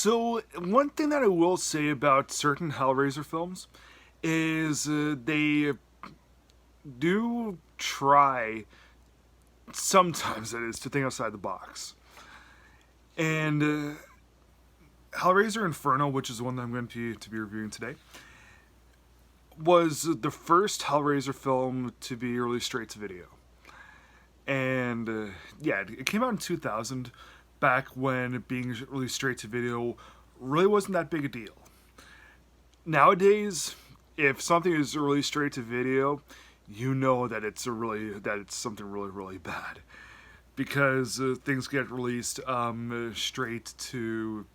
So one thing that I will say about certain Hellraiser films is they do try sometimes it is to think outside the box. And Hellraiser Inferno, which is the one that I'm going to be reviewing today, was the first Hellraiser film to be released straight to video. And yeah, it came out in 2000, back when being released straight to video really wasn't that big a deal. Nowadays, if something is released straight to video, you know that it's something really bad, because things get released straight to,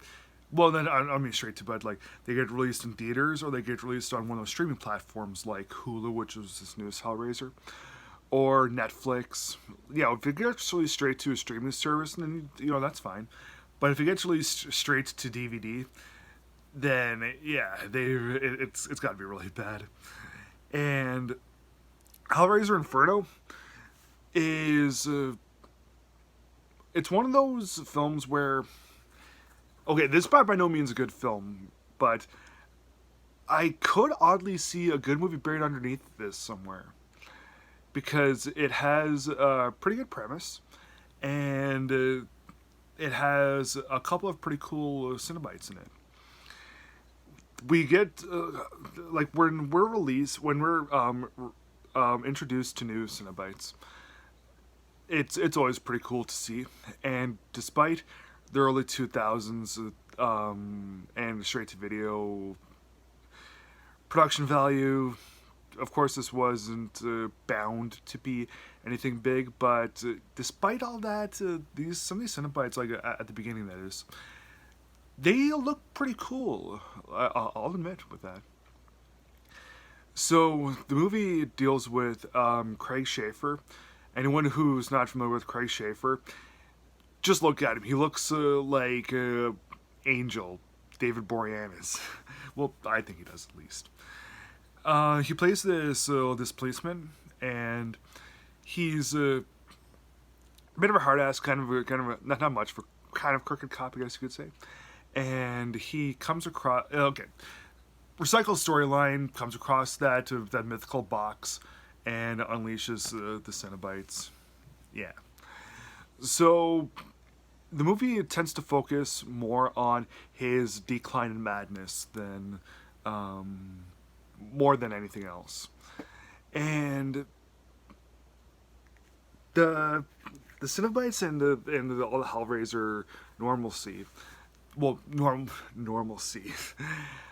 well, then I don't mean straight to, but like they get released in theaters or they get released on one of those streaming platforms like Hulu, which is this newest Hellraiser, or Netflix. Yeah, if it gets released straight to a streaming service, then that's fine. But if it gets released straight to DVD, then yeah, it's got to be really bad. And Hellraiser Inferno is it's one of those films where, okay, this is by no means a good film, but I could oddly see a good movie buried underneath this somewhere, because it has a pretty good premise, and it has a couple of pretty cool Cenobites in it. We get like when we're introduced to new Cenobites, it's always pretty cool to see. And despite the early 2000s and straight to video production value, of course this wasn't bound to be anything big. But despite all that, some of these Cenobites, like at the beginning, that is, they look pretty cool. I'll admit with that. So the movie deals with Craig Schaefer. Anyone who's not familiar with Craig Schaefer, just look at him. He looks like Angel, David Boreanaz. Well, I think he does, at least. He plays this policeman, and he's a bit of a hard ass, kind of a, not much for kind of crooked cop, I guess you could say. And he comes across recycled storyline, comes across that mythical box and unleashes the Cenobites. Yeah. So the movie tends to focus more on his decline in madness than more than anything else. And the Cenobites and all the Hellraiser normalcy. Well, normalcy.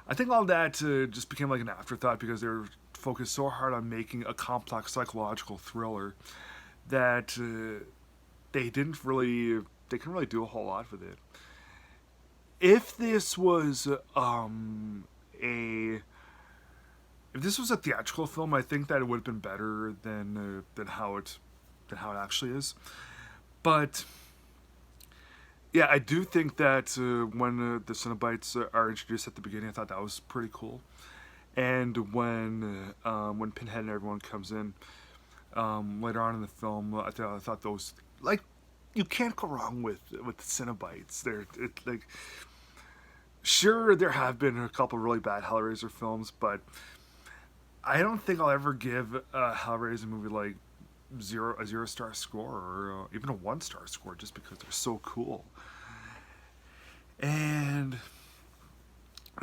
I think all that just became like an afterthought, because they were focused so hard on making a complex psychological thriller that they couldn't really do a whole lot with it. If this was a theatrical film, I think that it would have been better than how it actually is. But yeah, I do think that when the Cenobites are introduced at the beginning, I thought that was pretty cool. And when Pinhead and everyone comes in later on in the film, I thought those, like, you can't go wrong with the Cenobites. Like, sure, there have been a couple really bad Hellraiser films, but I don't think I'll ever give a Hellraiser movie like a 0-star score, or even a 1-star score, just because they're so cool. And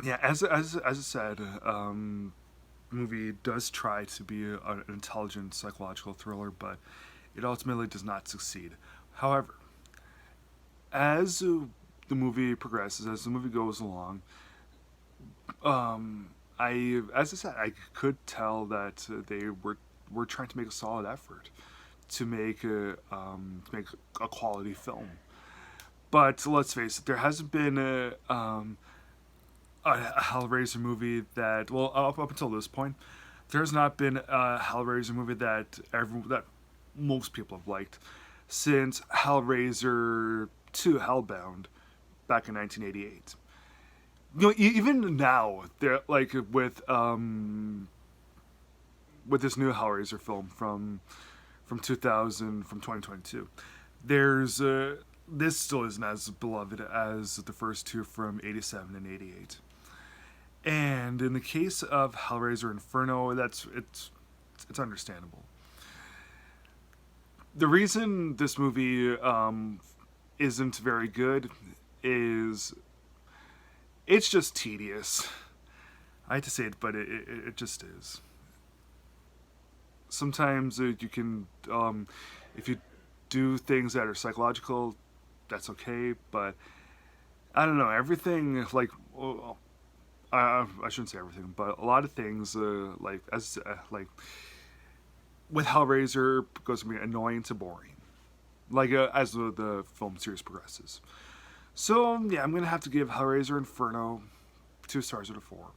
yeah, as I said, the movie does try to be an intelligent psychological thriller, but it ultimately does not succeed. However, as the movie progresses, as the movie goes along, as I said, I could tell that they were trying to make a solid effort to make a quality film. But let's face it, there hasn't been a Hellraiser movie that, well, up until this point, there's not been a Hellraiser movie that most people have liked since Hellraiser 2: Hellbound back in 1988. Even now, they're like with this new Hellraiser film from 2022. There's this still isn't as beloved as the first two from 87 and 88. And in the case of Hellraiser Inferno, it's understandable. The reason this movie isn't very good is it's just tedious. I hate to say it, but it just is. Sometimes you can, if you do things that are psychological, that's okay. But I don't know, everything like, well, I shouldn't say everything, but a lot of things like with Hellraiser goes from being annoying to boring, like as the film series progresses. So yeah, I'm gonna have to give Hellraiser Inferno 2 stars out of 4.